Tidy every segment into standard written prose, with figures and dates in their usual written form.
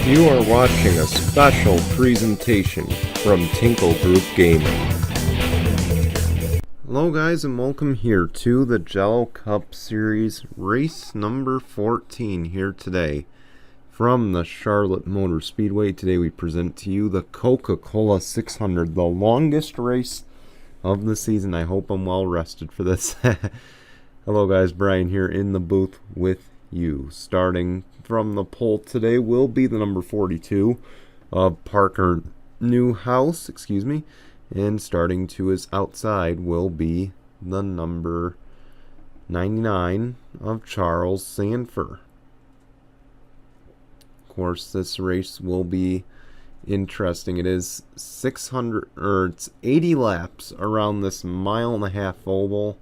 You are watching a special presentation from Tinkle Group Gaming. Hello guys, and welcome here to the Jello Cup Series race number 14 here today. From the Charlotte Motor Speedway, today we present to you the Coca-Cola 600, the longest race of the season. I hope I'm well rested for this. Hello guys, Brian here in the booth with you. Starting from the pole today will be the number 42 of Parker Newhouse, and starting to his outside will be the number 99 of Charles Sanford. Of course, this race will be interesting. It is 80 laps around this 1.5-mile oval.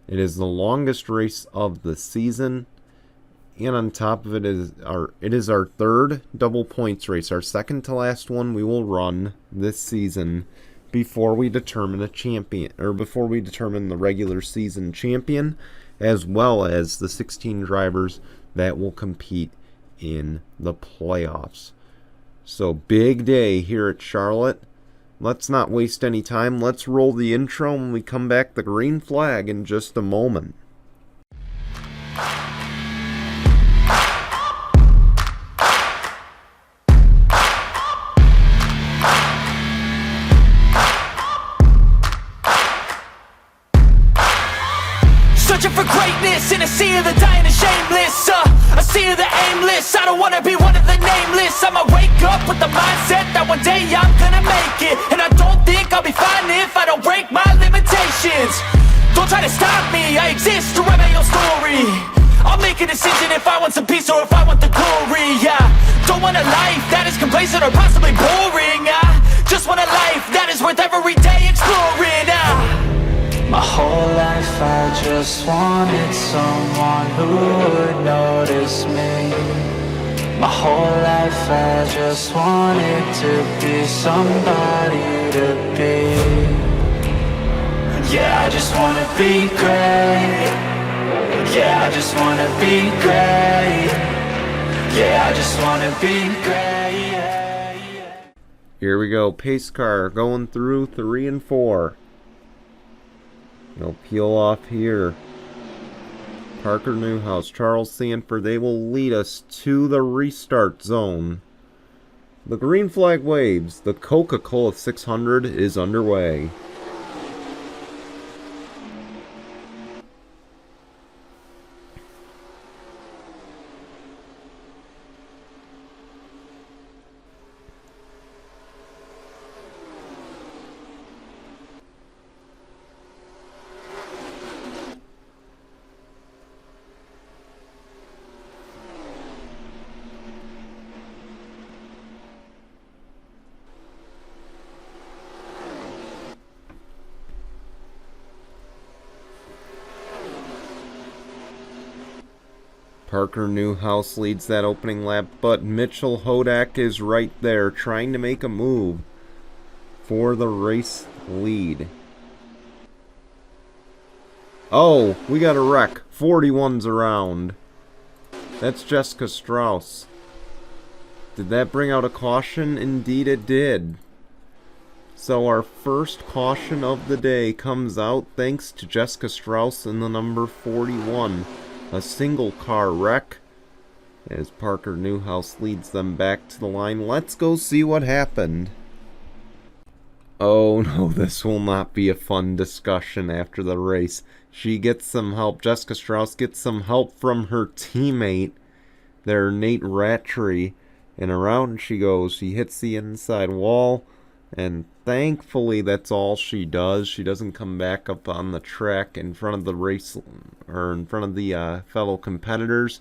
It is the longest race of the season. And on top of it is our third double points race, our second to last one we will run this season before we determine a champion, or before we determine the regular season champion, as well as the 16 drivers that will compete in the playoffs. So big day here at Charlotte. Let's not waste any time. Let's roll the intro. When we come back, the green flag in just a moment. Searching for greatness in a sea of the dying and shameless, a sea of the aimless. I don't wanna be one of the nameless. I'ma wake up with the mindset that one day I'm gonna make it, and I don't think I'll be fine if I don't break my limitations. Don't try to stop me, I exist to write my own story. I'll make a decision if I want some peace or if I want the glory. Don't want a life that is complacent or possibly boring. Just want a life that is worth every day exploring. My whole life I just wanted someone who would notice me. My whole life I just wanted to be somebody to be. Yeah, I just wanna be great. Yeah, I just wanna be great. Yeah, I just wanna be great. Here we go, pace car going through 3 and 4. They'll peel off here. Parker Newhouse, Charles Sanford, they will lead us to the restart zone. The green flag waves. The Coca-Cola 600 is underway. Parker Newhouse leads that opening lap, but Mitchell Hodak is right there trying to make a move for the race lead. Oh, we got a wreck. 41's around. That's Jessica Strauss. Did that bring out a caution? Indeed it did. So our first caution of the day comes out thanks to Jessica Strauss in the number 41. A single car wreck as Parker Newhouse leads them back to the line. Let's go see what happened. Oh no, this will not be a fun discussion after the race. She gets some help. Jessica Strauss gets some help from her teammate, their Nate Rattray, and around she goes. She hits the inside wall, and thankfully that's all she does. She doesn't come back up on the track in front of the race, or in front of the fellow competitors.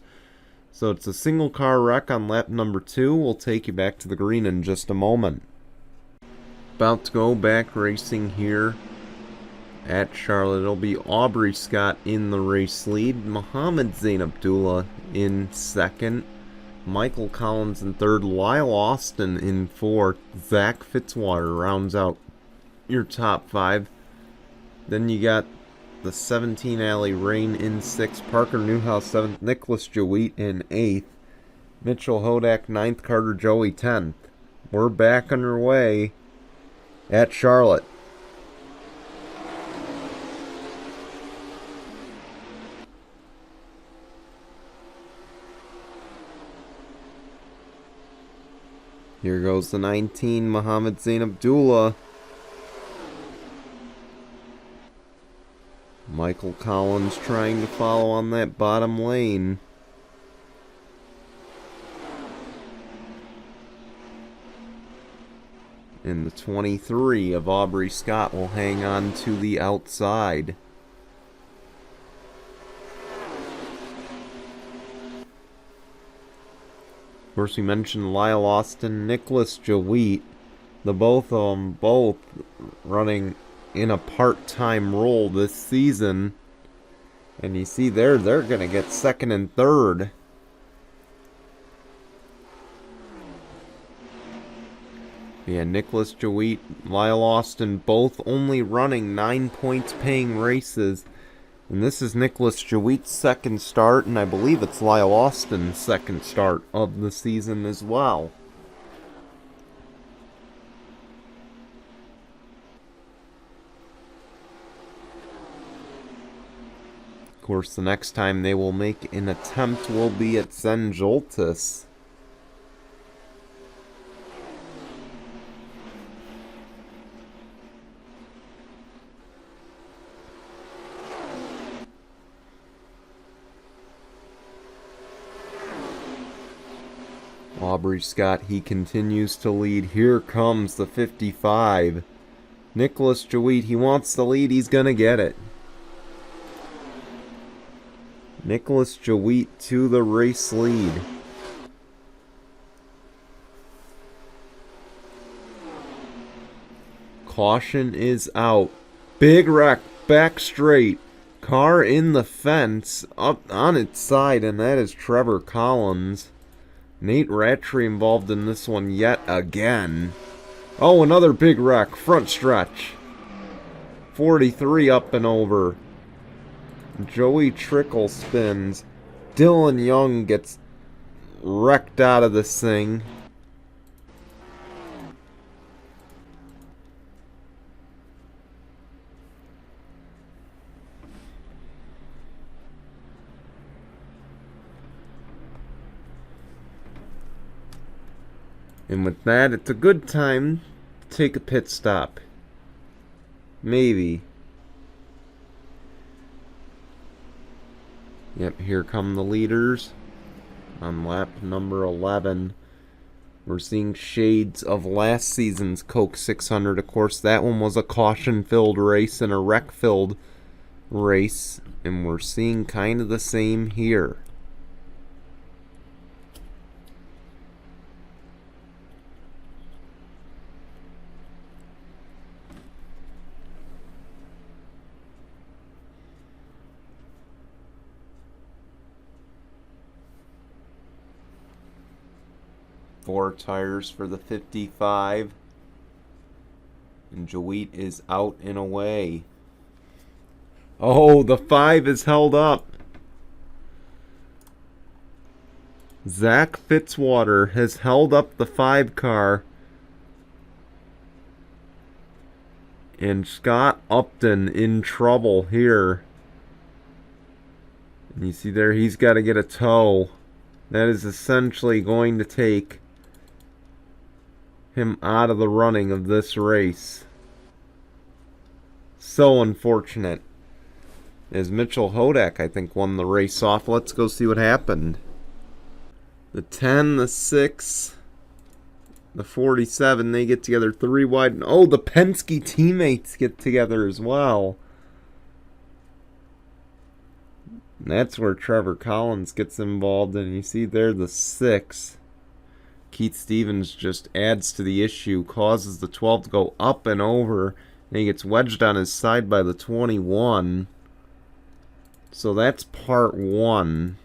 So it's a single car wreck on lap number 2. We'll take you back to the green in just a moment. About to go back racing here at Charlotte. It'll be Aubrey Scott in the race lead, Mohammed Zain Abdullah in second, Michael Collins in third, Lyle Austin in fourth, Zach Fitzwater rounds out your top 5. Then you got the 17 Alley Rain in 6th, Parker Newhouse 7th, Nicholas Jawit in 8th, Mitchell Hodak 9th, Carter Joey 10th. We're back underway at Charlotte. Here goes the 19, Mohammed Zain Abdullah. Michael Collins trying to follow on that bottom lane. And the 23 of Aubrey Scott will hang on to the outside. Of course, we mentioned Lyle Austin, Nicholas Jaweit. The both of them running in a part-time role this season. And you see there, they're going to get second and third. Yeah, Nicholas Jaweit, Lyle Austin, both only running 9 points paying races. And this is Nicholas Jaweit's second start, and I believe it's Lyle Austin's second start of the season as well. Of course, the next time they will make an attempt will be at Zen Joltis. Aubrey Scott, he continues to lead. Here comes the 55. Nicholas Jaweit, he wants the lead. He's going to get it. Nicholas Jaweit to the race lead. Caution is out. Big wreck, back straight. Car in the fence, up on its side, and that is Trevor Collins. Nate Rattray involved in this one yet again. Oh, another big wreck. Front stretch. 43 up and over. Joey Trickle spins. Dylan Young gets wrecked out of this thing. And with that, it's a good time to take a pit stop. Maybe. Yep, here come the leaders. On lap number 11. We're seeing shades of last season's Coke 600. Of course, that one was a caution-filled race and a wreck-filled race. And we're seeing kind of the same here. Four tires for the 55. And Jaweit is out and away. Oh, the 5 is held up. Zach Fitzwater has held up the 5 car. And Scott Upton in trouble here. And you see there, he's got to get a tow. That is essentially going to take him out of the running of this race. So unfortunate. As Mitchell Hodak, I think, won the race off. Let's go see what happened. The 10, the 6, the 47, they get together 3 wide. Oh, the Penske teammates get together as well. And that's where Trevor Collins gets involved. And you see there the 6. Keith Stevens just adds to the issue, causes the 12 to go up and over, and he gets wedged on his side by the 21. So that's part 1.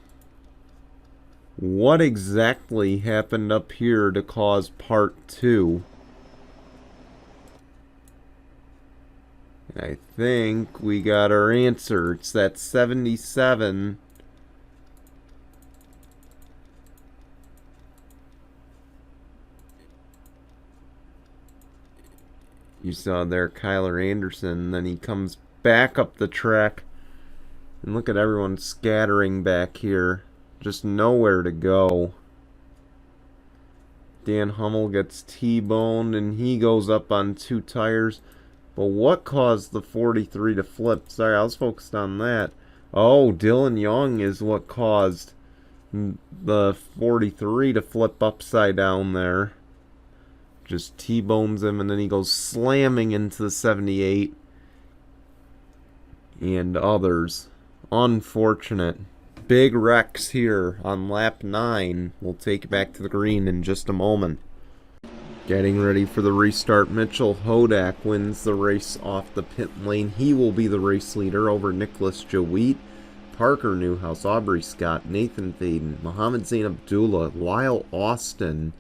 What exactly happened up here to cause part 2? I think we got our answer. It's that 77 You saw there Kyler Anderson, then he comes back up the track. And look at everyone scattering back here. Just nowhere to go. Dan Hummel gets T-boned and he goes up on 2 tires. But what caused the 43 to flip? Sorry, I was focused on that. Oh, Dylan Young is what caused the 43 to flip upside down there. Just T-bones him and then he goes slamming into the 78 and others. Unfortunate. Big wrecks here on lap 9. We'll take it back to the green in just a moment. Getting ready for the restart. Mitchell Hodak wins the race off the pit lane. He will be the race leader over Nicholas Jawit, Parker Newhouse, Aubrey Scott, Nathan Faden, Mohammed Zain Abdullah, Lyle Austin,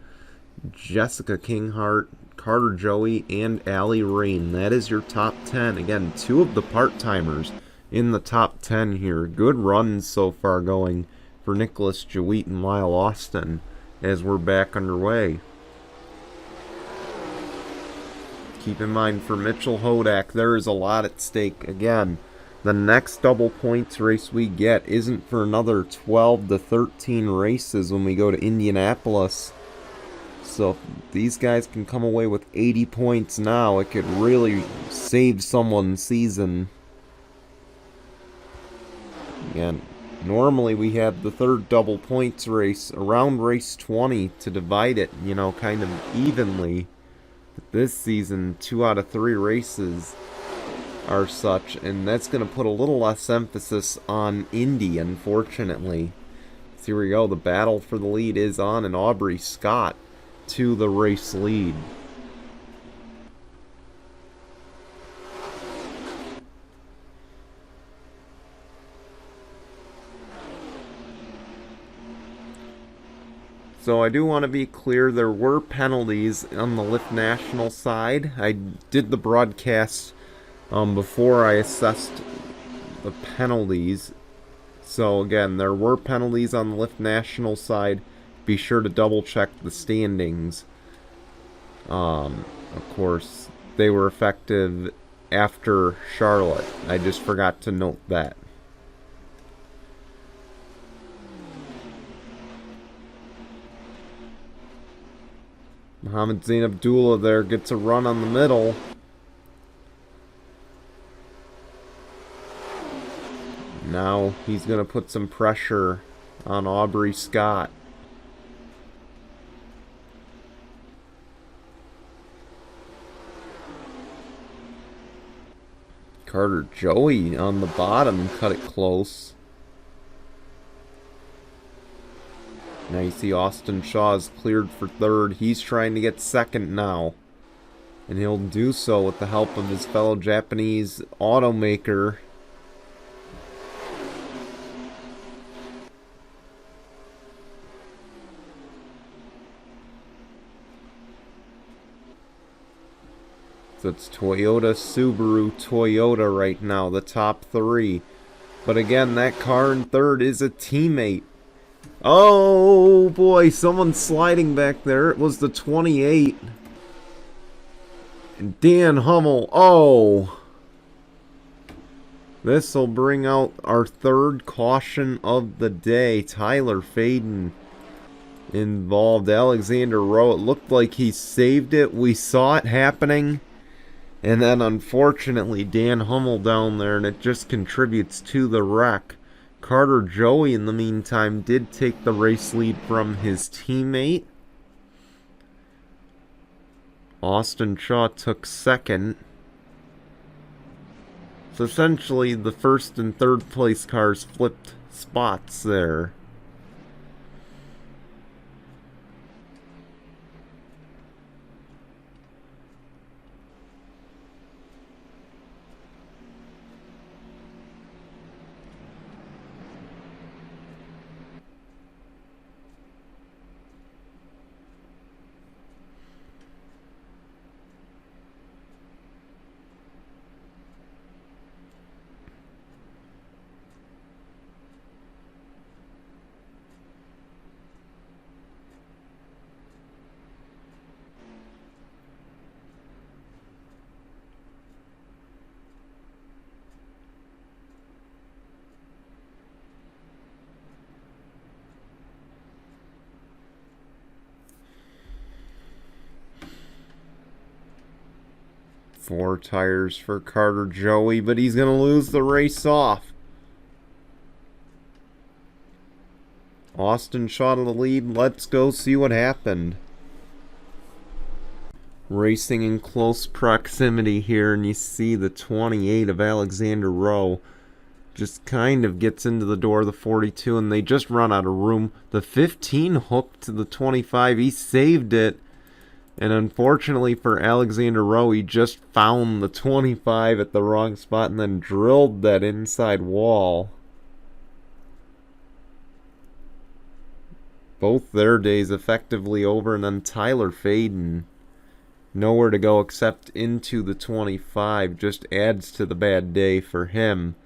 Jessica Kinghart, Carter Joey, and Allie Rain. That is your top 10. Again, 2 of the part-timers in the top 10 here. Good runs so far going for Nicholas Jawit and Lyle Austin as we're back underway. Keep in mind for Mitchell Hodak, there is a lot at stake. Again, the next double points race we get isn't for another 12 to 13 races when we go to Indianapolis. So if these guys can come away with 80 points now, it could really save someone's season. Again, normally we have the 3rd double points race around race 20 to divide it, you know, kind of evenly. But this season, 2 out of 3 races are such, and that's going to put a little less emphasis on Indy, unfortunately. So here we go, the battle for the lead is on, and Aubrey Scott to the race lead. So I do want to be clear, there were penalties on the Lift National side. I did the broadcast before I assessed the penalties. So again, there were penalties on the Lift National side. Be sure to double check the standings. Of course, they were effective after Charlotte. I just forgot to note that. Mohammed Zain Abdullah there gets a run on the middle. Now he's going to put some pressure on Aubrey Scott. Carter Joey on the bottom cut it close. Now you see Austin Shaw is cleared for 3rd. He's trying to get 2nd now. And he'll do so with the help of his fellow Japanese automaker. So it's Toyota, Subaru, Toyota right now, the top 3. But again, that car in 3rd is a teammate. Oh boy, someone's sliding back there. It was the 28. And Dan Hummel. Oh. This will bring out our 3rd caution of the day. Tyler Faden involved. Alexander Rowe. It looked like he saved it. We saw it happening. And then unfortunately Dan Hummel down there, and it just contributes to the wreck. Carter Joey, in the meantime, did take the race lead from his teammate. Austin Shaw took 2nd. So essentially, the 1st and 3rd place cars flipped spots there. 4 tires for Carter Joey, but he's going to lose the race off. Austin Shaw to the lead. Let's go see what happened. Racing in close proximity here, and you see the 28 of Alexander Rowe just kind of gets into the door of the 42, and they just run out of room. The 15 hooked to the 25. He saved it, and unfortunately for Alexander Rowe, he just found the 25 at the wrong spot and then drilled that inside wall. Both their days effectively over, and then Tyler Faden, nowhere to go except into the 25, just adds to the bad day for him.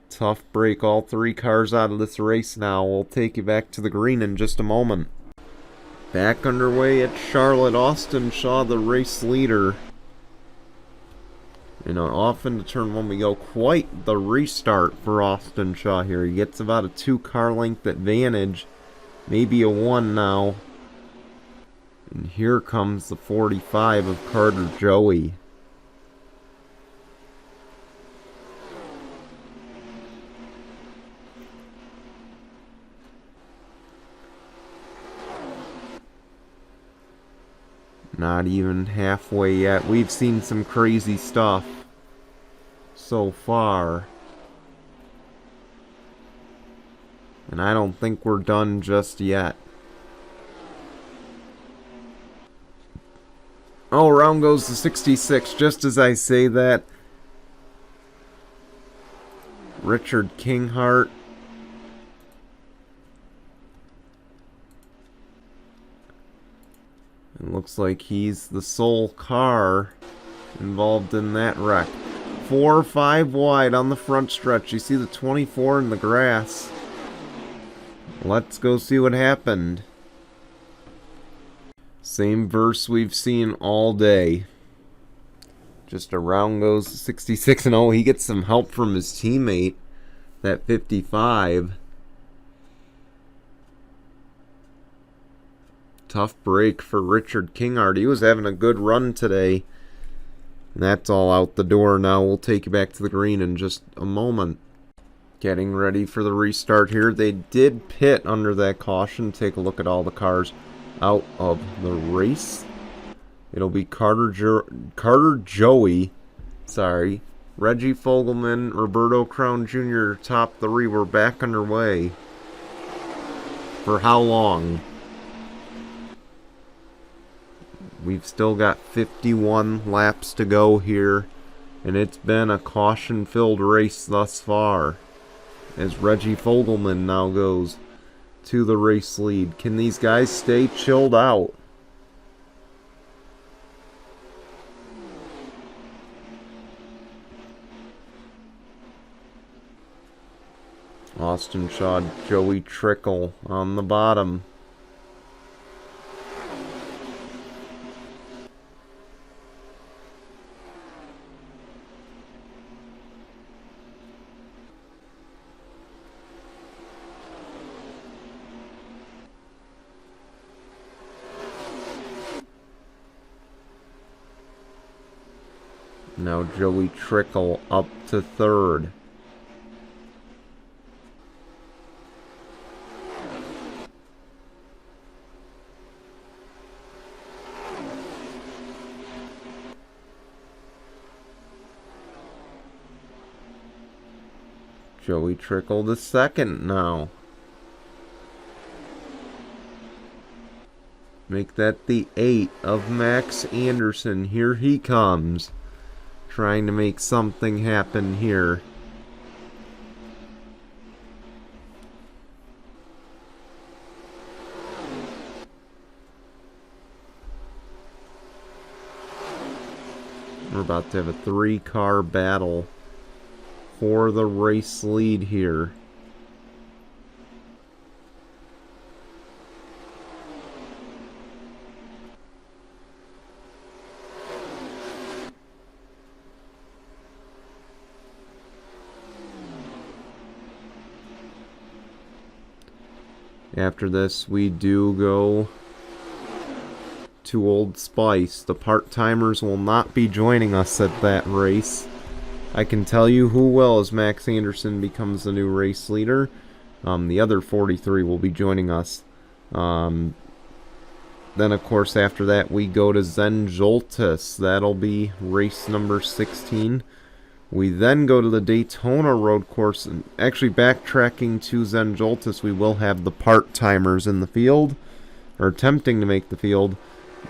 Tough break, all 3 cars out of this race now. We'll take you back to the green in just a moment. Back underway at Charlotte, Austin Shaw, the race leader. And off into turn 1 we go. Quite the restart for Austin Shaw here. He gets about a 2-car length advantage. Maybe a 1 now. And here comes the 45 of Carter Joey. Not even halfway yet. We've seen some crazy stuff so far. And I don't think we're done just yet. Oh, round goes to 66. Just as I say that, Richard Kinghart it looks like he's the sole car involved in that wreck. 4 or 5 wide on the front stretch. You see the 24 in the grass. Let's go see what happened. Same verse we've seen all day. Just around goes 66, and oh, he gets some help from his teammate, that 55. Tough break for Richard Kinghart. He was having a good run today. And that's all out the door now. We'll take you back to the green in just a moment. Getting ready for the restart here. They did pit under that caution. Take a look at all the cars out of the race. It'll be Carter Joey, Reggie Fogelman, Roberto Crown Jr. top 3. We're back underway. For how long? We've still got 51 laps to go here, and it's been a caution-filled race thus far, as Reggie Fogelman now goes to the race lead. Can these guys stay chilled out? Austin Shaw, Joey Trickle on the bottom. Now Joey Trickle up to 3rd. Joey Trickle to 2nd now. Make that the 8 of Max Anderson. Here he comes, trying to make something happen here. We're about to have a 3-car battle for the race lead here. After this, we do go to Old Spice. The part-timers will not be joining us at that race. I can tell you who will as Max Anderson becomes the new race leader. The other 43 will be joining us. Then, of course, after that, we go to Zenjoltis. That'll be race number 16. We then go to the Daytona road course. And actually, backtracking to Zenjoltis, we will have the part-timers in the field, or attempting to make the field.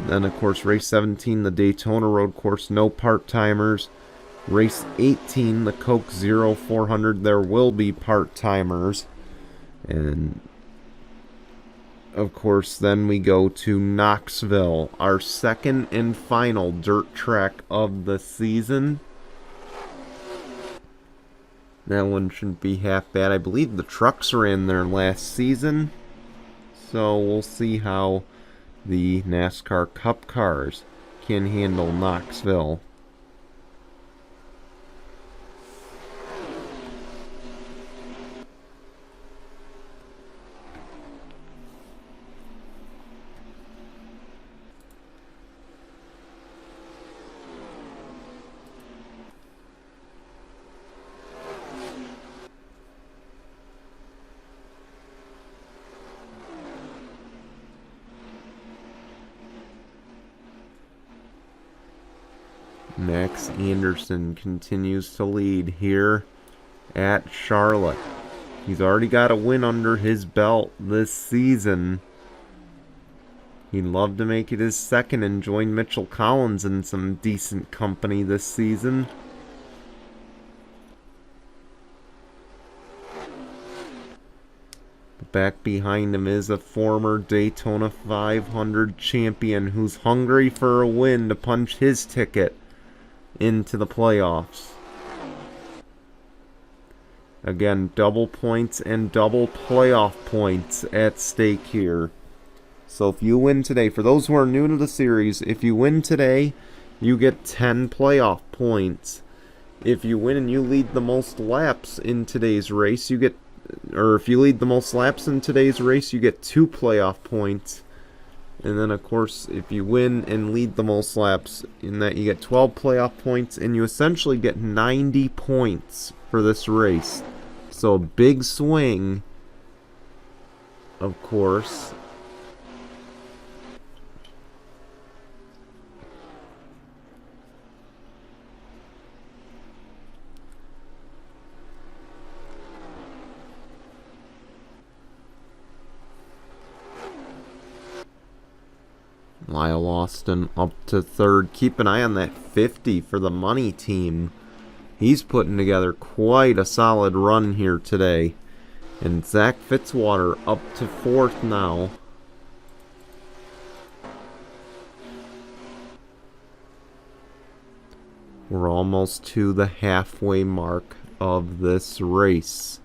Then, of course, race 17, the Daytona road course, no part-timers. Race 18, the Coke 0400, there will be part-timers. And, of course, then we go to Knoxville, our second and final dirt track of the season. That one shouldn't be half bad. I believe the trucks ran there last season. So we'll see how the NASCAR Cup cars can handle Knoxville. Max Anderson continues to lead here at Charlotte. He's already got a win under his belt this season. He'd love to make it his second and join Mitchell Collins in some decent company this season. Back behind him is a former Daytona 500 champion who's hungry for a win to punch his ticket into the playoffs. Again, double points and double playoff points at stake here. So if you win today, for those who are new to the series, if you win today, you get 10 playoff points. If you win and you lead the most laps in today's race, you get, or if you lead the most laps in today's race, you get 2 playoff points. And then, of course, if you win and lead the most laps, in that you get 12 playoff points, and you essentially get 90 points for this race. So a big swing, of course. Lyle Austin up to third. Keep an eye on that 50 for the money team. He's putting together quite a solid run here today. And Zach Fitzwater up to fourth now. We're almost to the halfway mark of this race.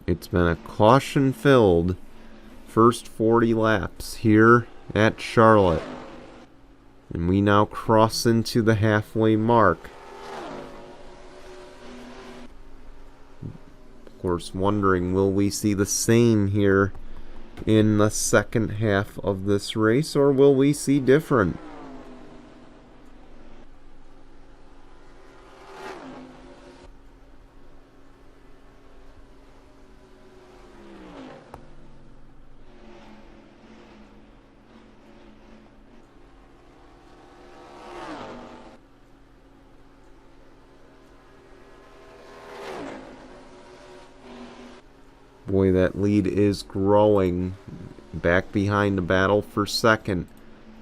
It's been a caution-filled first 40 laps here at Charlotte. And we now cross into the halfway mark. Of course, wondering, will we see the same here in the second half of this race, or will we see different? Boy, that lead is growing. Back behind the battle for second.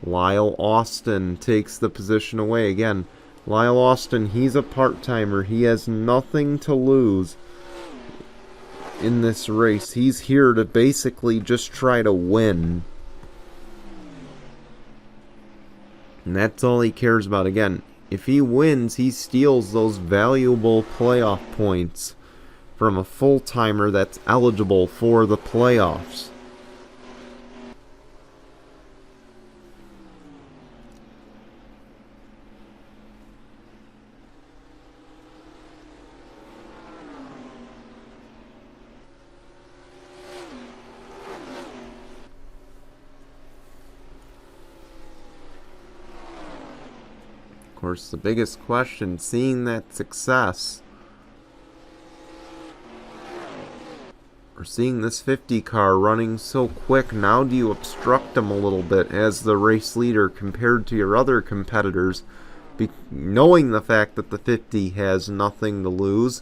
Lyle Austin takes the position away. Again, Lyle Austin, he's a part-timer. He has nothing to lose in this race. He's here to basically just try to win. And that's all he cares about. Again, if he wins, he steals those valuable playoff points from a full-timer that's eligible for the playoffs. course, the biggest question, seeing that success, or seeing this 50 car running so quick, now do you obstruct them a little bit as the race leader compared to your other competitors, knowing the fact that the 50 has nothing to lose,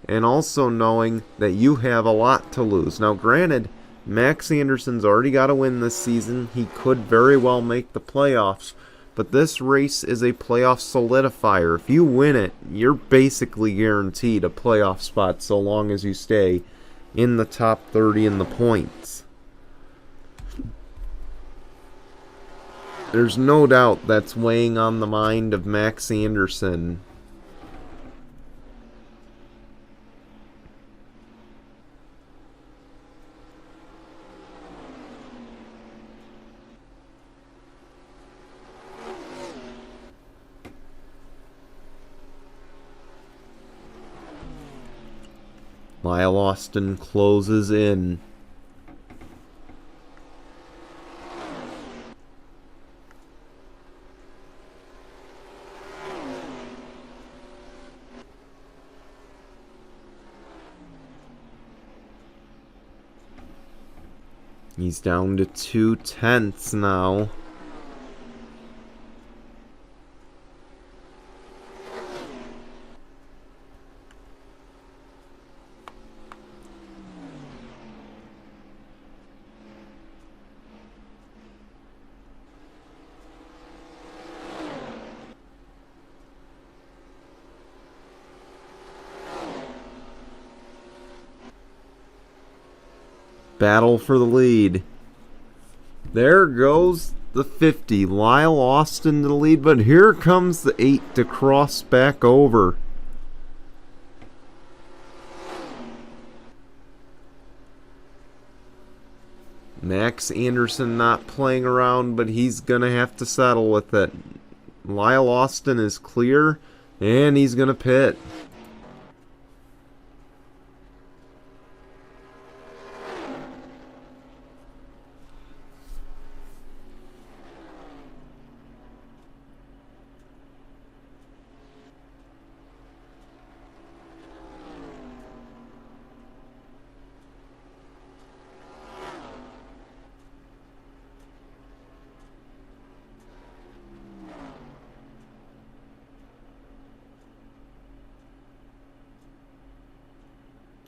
and also knowing that you have a lot to lose. Now granted, Max Anderson's already got a win this season. He could very well make the playoffs, but this race is a playoff solidifier. If you win it, you're basically guaranteed a playoff spot so long as you stay in the top 30 in the points. There's no doubt that's weighing on the mind of Max Anderson. Lyle Austin closes in. He's down to 2/10 now. Battle for the lead. There goes the 50. Lyle Austin to the lead, but here comes the 8 to cross back over. Max Anderson not playing around, but he's going to have to settle with it. Lyle Austin is clear, and he's going to pit.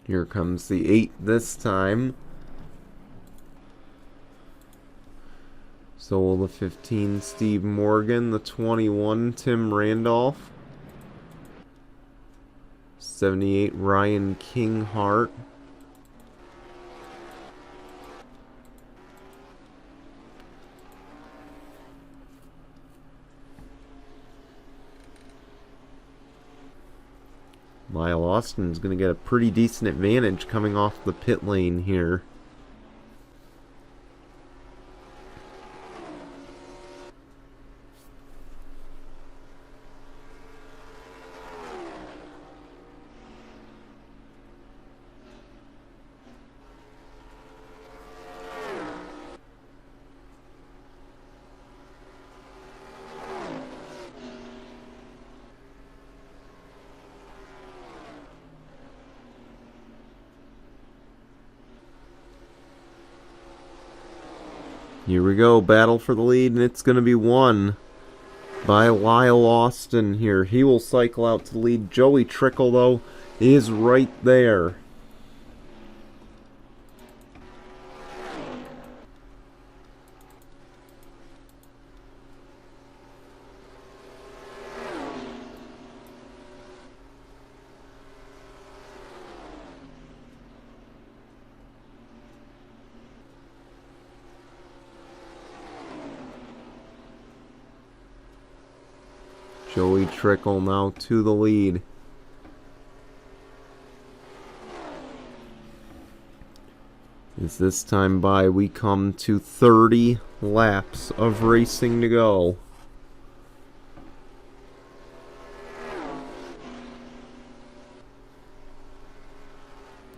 Here comes the 8 this time. So will the 15 Steve Morgan, the 21 Tim Randolph, 78 Ryan Kinghart, Lyle Austin's going to get a pretty decent advantage coming off the pit lane here. Here we go, battle for the lead, and it's going to be won by Lyle Austin here. He will cycle out to the lead. Joey Trickle, though, is right there. Joey Trickle now to the lead. As this time by, we come to 30 laps of racing to go.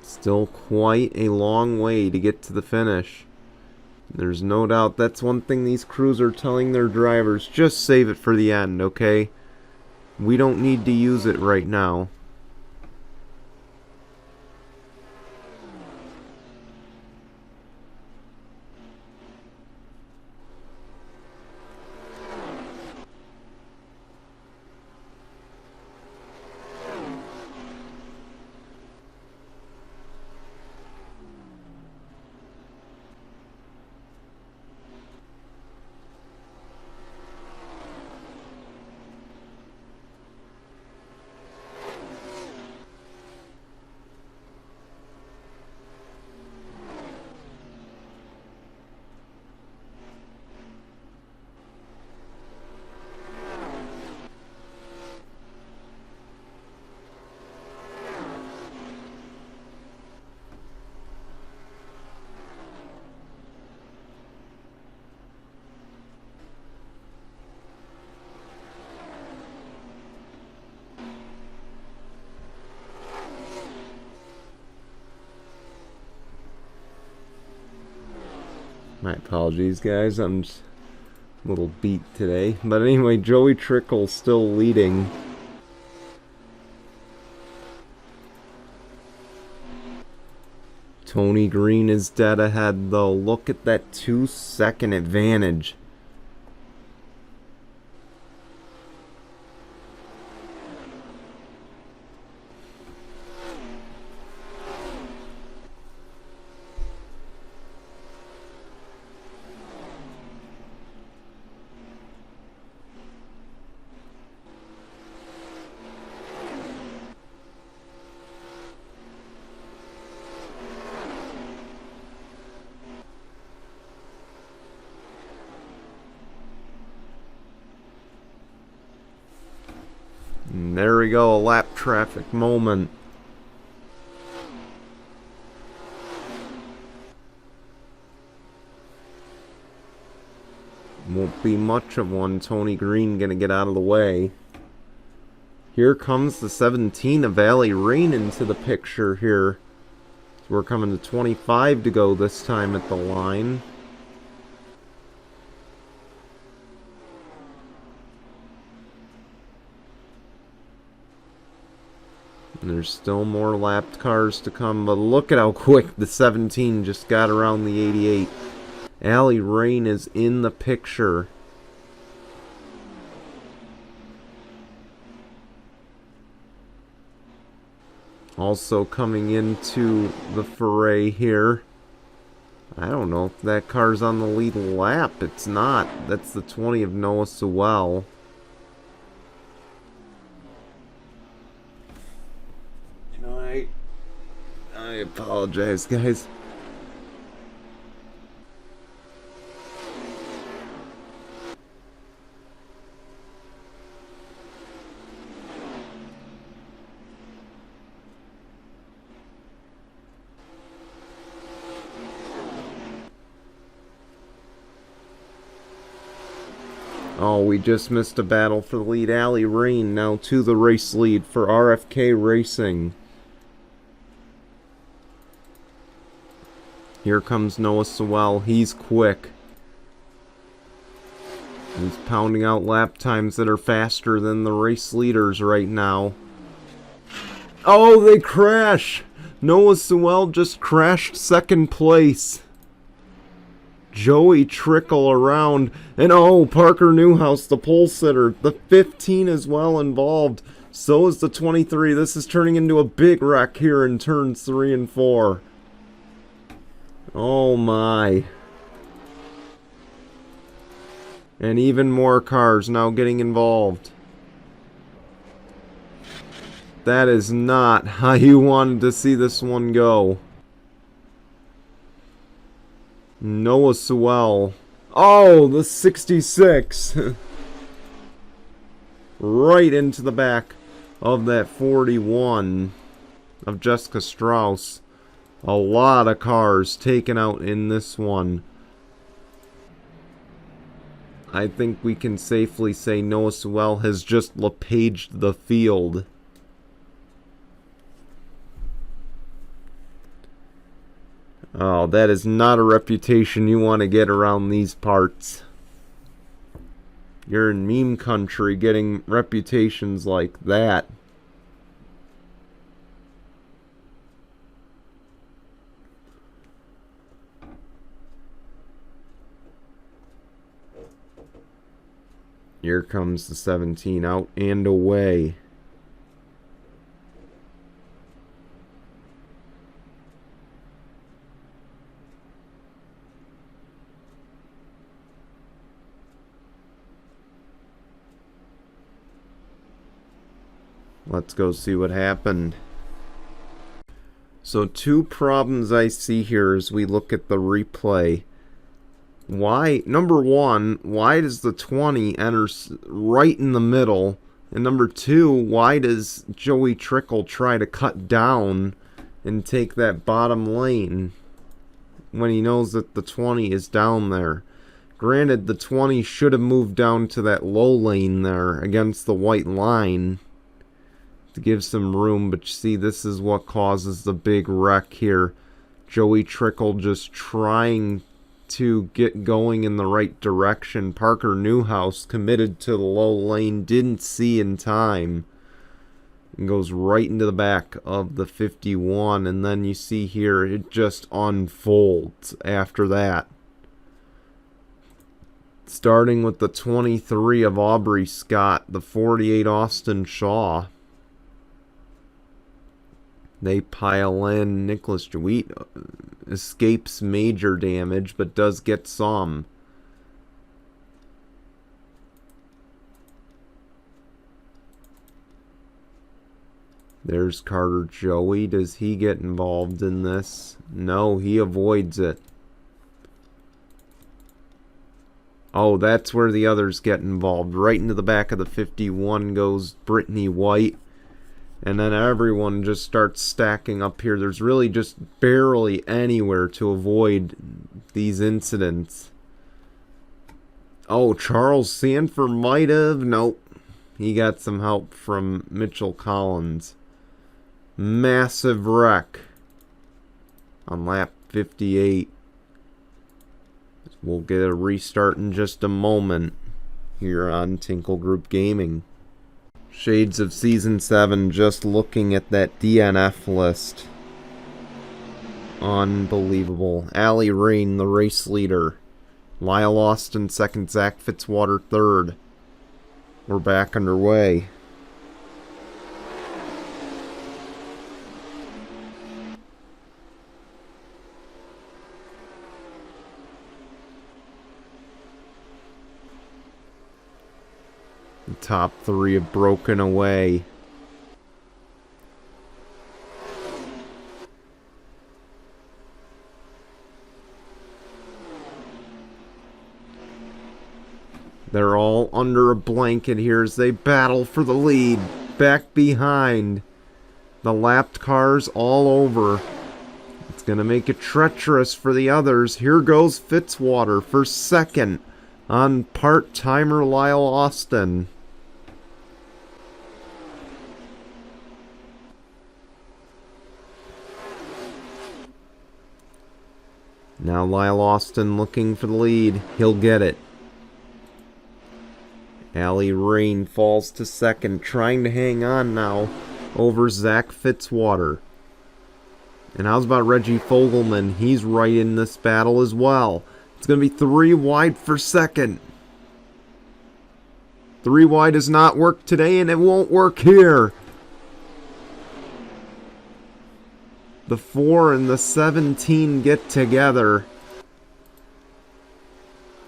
Still quite a long way to get to the finish. There's no doubt that's one thing these crews are telling their drivers. Just save it for the end, okay? We don't need to use it right now. My apologies, guys. I'm just a little beat today. But anyway, Joey Trickle's still leading. Tony Green is dead ahead, though. Look at that 2-second advantage. And there we go, a lap traffic moment. Won't be much of one. Tony Green gonna get out of the way. Here comes the 17 of Valley Rain into the picture here. So we're coming to 25 to go this time at the line. And there's still more lapped cars to come, but look at how quick the 17 just got around the 88. Valley Rain is in the picture. Also coming into the foray here. I don't know if that car's on the lead lap. It's not. That's the 20 of Noah Sewell. You know, I apologize, guys. Oh, we just missed a battle for the lead. Valley Rain now to the race lead for RFK Racing. Here comes Noah Sewell. He's quick. He's pounding out lap times that are faster than the race leaders right now. Oh, they crash! Noah Sewell just crashed second place. Joey Trickle around, and oh, Parker Newhouse, the pole sitter. The 15 is well involved. So is the 23. This is turning into a big wreck here in turns 3 and 4. Oh my. And even more cars now getting involved. That is not how you wanted to see this one go. Noah Sewell. Oh, the 66. Right into the back of that 41 of Jessica Strauss. A lot of cars taken out in this one. I think we can safely say Noah Sewell has just LePaged the field. Oh, that is not a reputation you want to get around these parts. You're in meme country getting reputations like that. Here comes the 17, out and away. Let's go see what happened. So 2 problems I see here as we look at the replay. Why, number 1, why does the 20 enter right in the middle? And number 2, why does Joey Trickle try to cut down and take that bottom lane when he knows that the 20 is down there? Granted, the 20 should have moved down to that low lane there against the white line to give some room, but you see, this is what causes the big wreck here. Joey Trickle just trying to get going in the right direction. Parker Newhouse committed to the low lane, didn't see in time, and goes right into the back of the 51, and then you see here it just unfolds after that. Starting with the 23 of Aubrey Scott, the 48 Austin Shaw. They pile in. Nicholas Jewett escapes major damage, but does get some. There's Carter Joey. Does he get involved in this? No, he avoids it. Oh, that's where the others get involved. Right into the back of the 51 goes Brittany White. And then everyone just starts stacking up here. There's really just barely anywhere to avoid these incidents. Oh, Charles Sanford might have. Nope. He got some help from Mitchell Collins. Massive wreck on lap 58. We'll get a restart in just a moment here on Tinkle Group Gaming. Shades of Season 7, just looking at that DNF list. Unbelievable. Allie Rain, the race leader. Lyle Austin second, Zach Fitzwater third. We're back underway. The top 3 have broken away. They're all under a blanket here as they battle for the lead. Back behind. The lapped cars all over. It's going to make it treacherous for the others. Here goes Fitzwater for second on part-timer Lyle Austin. Now Lyle Austin looking for the lead. He'll get it. Allie Rain falls to second, trying to hang on now over Zach Fitzwater. And how's about Reggie Fogelman? He's right in this battle as well. It's going to be 3 wide for second. 3 wide does not work today, and it won't work here. The 4 and the 17 get together.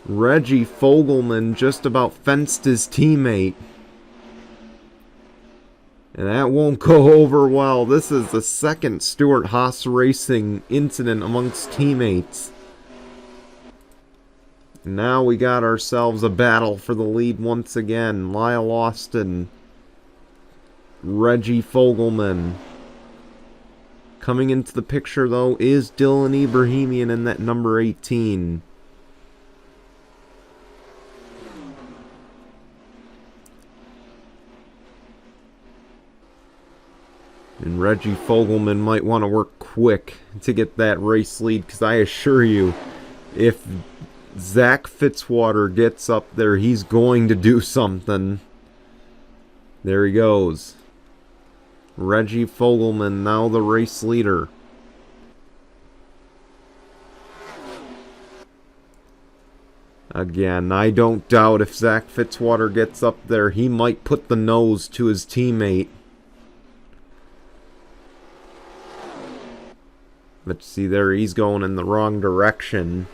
Reggie Fogelman just about fenced his teammate. And that won't go over well. This is the second Stewart-Haas Racing incident amongst teammates. Now we got ourselves a battle for the lead once again. Lyle Austin. Reggie Fogelman. Coming into the picture, though, is Dylan Ibrahimian in that number 18. And Reggie Fogelman might want to work quick to get that race lead, because I assure you, if Zach Fitzwater gets up there, he's going to do something. There he goes. Reggie Fogelman, now the race leader. Again, I don't doubt if Zach Fitzwater gets up there, he might put the nose to his teammate. But see there, he's going in the wrong direction.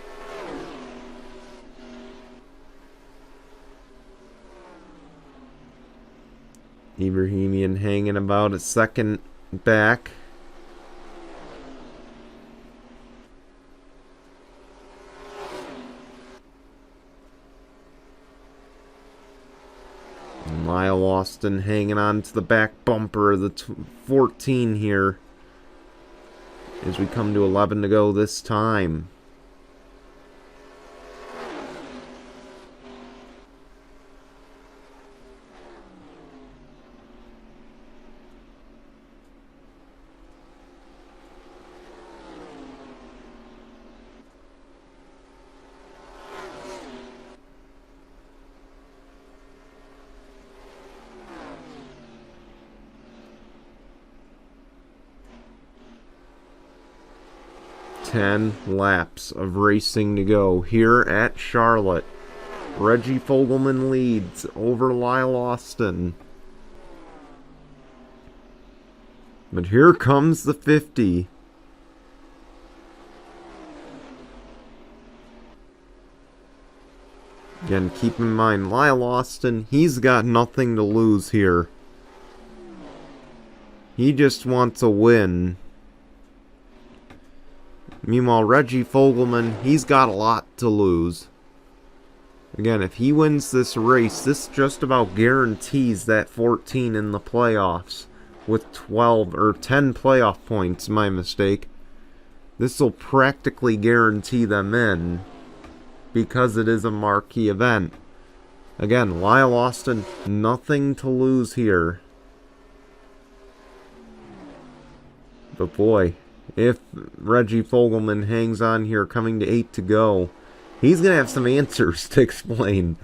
Ibrahimian hanging about a second back. And Lyle Austin hanging on to the back bumper of the 14 here. As we come to 11 to go this time. Laps of racing to go here at Charlotte. Reggie Fogelman leads over Lyle Austin. But here comes the 50. Again, keep in mind, Lyle Austin, he's got nothing to lose here. He just wants a win. Meanwhile, Reggie Fogelman, he's got a lot to lose. Again, if he wins this race, this just about guarantees that 14 in the playoffs. With 12 or 10 playoff points, my mistake. This will practically guarantee them in. Because it is a marquee event. Again, Lyle Austin, nothing to lose here. But boy, if Reggie Fogelman hangs on here coming to 8 to go, he's going to have some answers to explain.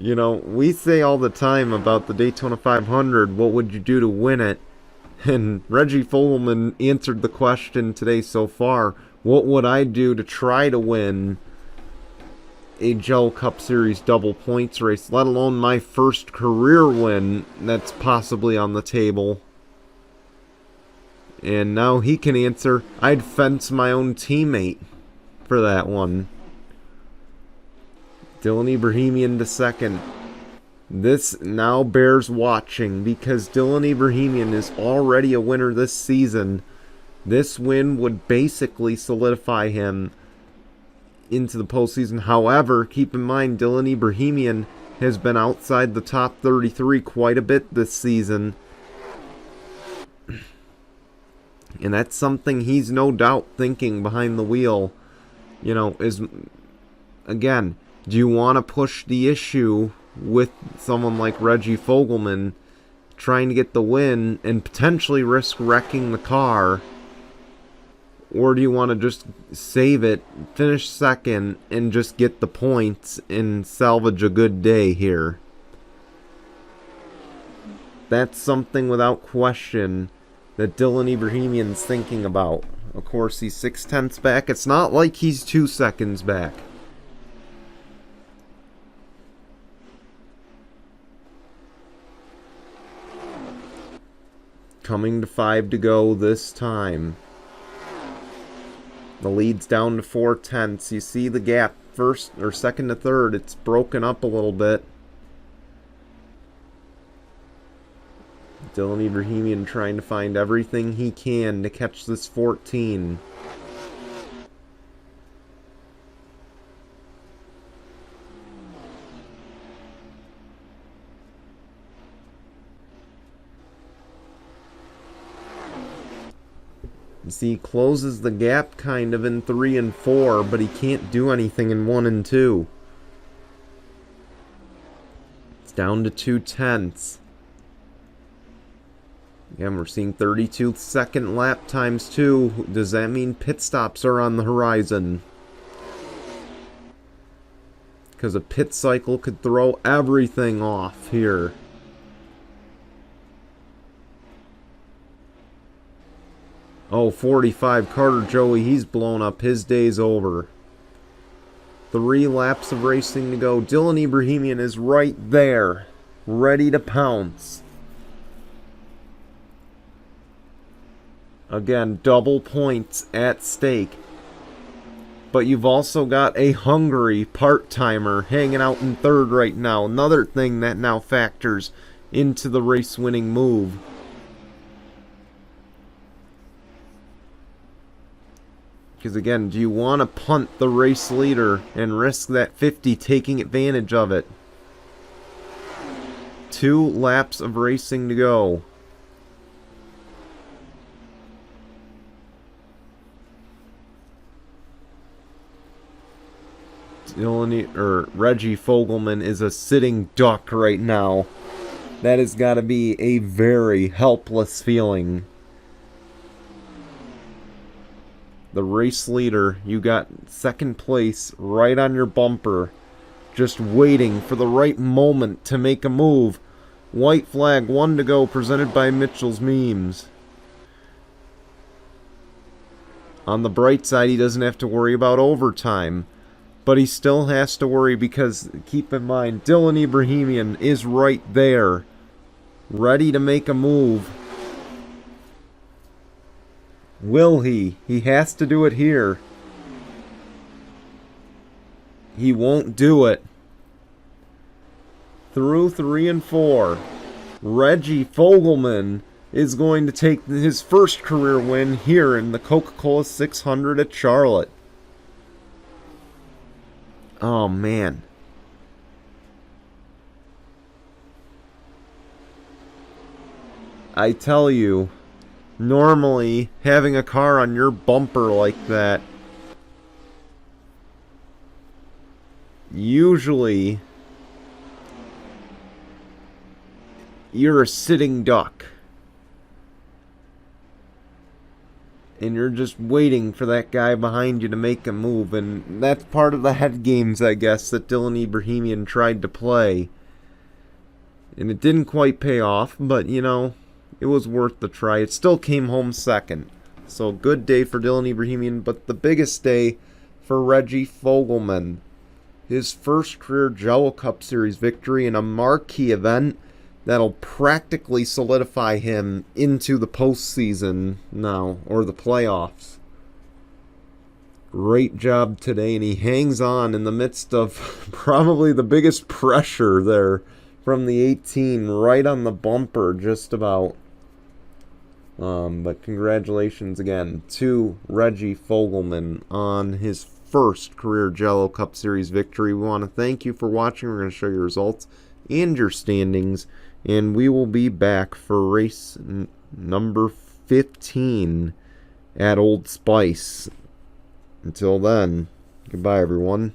You know, we say all the time about the Daytona 500, what would you do to win it? And Reggie Fogelman answered the question today so far, what would I do to try to win a Jello Cup Series double points race, let alone my first career win that's possibly on the table. And now he can answer, I'd fence my own teammate for that one. Dylan Ibrahimian to second. This now bears watching because Dylan Ibrahimian is already a winner this season. This win would basically solidify him into the postseason. However, keep in mind, Dylan Ibrahimian has been outside the top 33 quite a bit this season. And that's something he's no doubt thinking behind the wheel. You know, is, again, do you want to push the issue with someone like Reggie Fogelman trying to get the win and potentially risk wrecking the car? Or do you want to just save it, finish second, and just get the points and salvage a good day here? That's something without question that Dylan Ibrahimian's thinking about. Of course, he's 0.6 back. It's not like he's 2 seconds back. Coming to 5 to go this time. The lead's down to 0.4. You see the gap first or second to third. It's broken up a little bit. Dylan Ibrahimian trying to find everything he can to catch this 14. You see, he closes the gap kind of in 3 and 4, but he can't do anything in 1 and 2. It's down to 0.2. Again, we're seeing 32-second lap times too. Does that mean pit stops are on the horizon? because a pit cycle could throw everything off here. Oh, 45, Carter Joey, he's blown up. His day's over. 3 laps of racing to go. Dylan Ibrahimian is right there, ready to pounce. Again, double points at stake. But you've also got a hungry part-timer hanging out in 3rd right now. Another thing that now factors into the race-winning move. Because again, do you want to punt the race leader and risk that 50 taking advantage of it? 2 laps of racing to go. Reggie Fogelman is a sitting duck right now. That has got to be a very helpless feeling. The race leader, you got 2nd place right on your bumper, just waiting for the right moment to make a move. White flag, 1 to go, presented by Mitchell's Memes. On the bright side, he doesn't have to worry about overtime, but he still has to worry because, keep in mind, Dylan Ibrahimian is right there, ready to make a move. Will he? He has to do it here. He won't do it. Through 3 and 4, Reggie Fogelman is going to take his first career win here in the Coca-Cola 600 at Charlotte. Oh, man. I tell you, normally, having a car on your bumper like that, usually, you're a sitting duck. And you're just waiting for that guy behind you to make a move. And that's part of the head games, I guess, that Dylan Ibrahimian tried to play. And it didn't quite pay off, but, you know, it was worth the try. It still came home 2nd. So, good day for Dylan Ibrahimian, but the biggest day for Reggie Fogelman. His first career Jello Cup Series victory in a marquee event that'll practically solidify him into the postseason now, or the playoffs. Great job today, and he hangs on in the midst of probably the biggest pressure there from the 18, right on the bumper, just about. But congratulations again to Reggie Fogelman on his first career Jello Cup Series victory. We want to thank you for watching. We're going to show you results and your standings, and we will be back for race number 15 at Old Spice. Until then, goodbye everyone.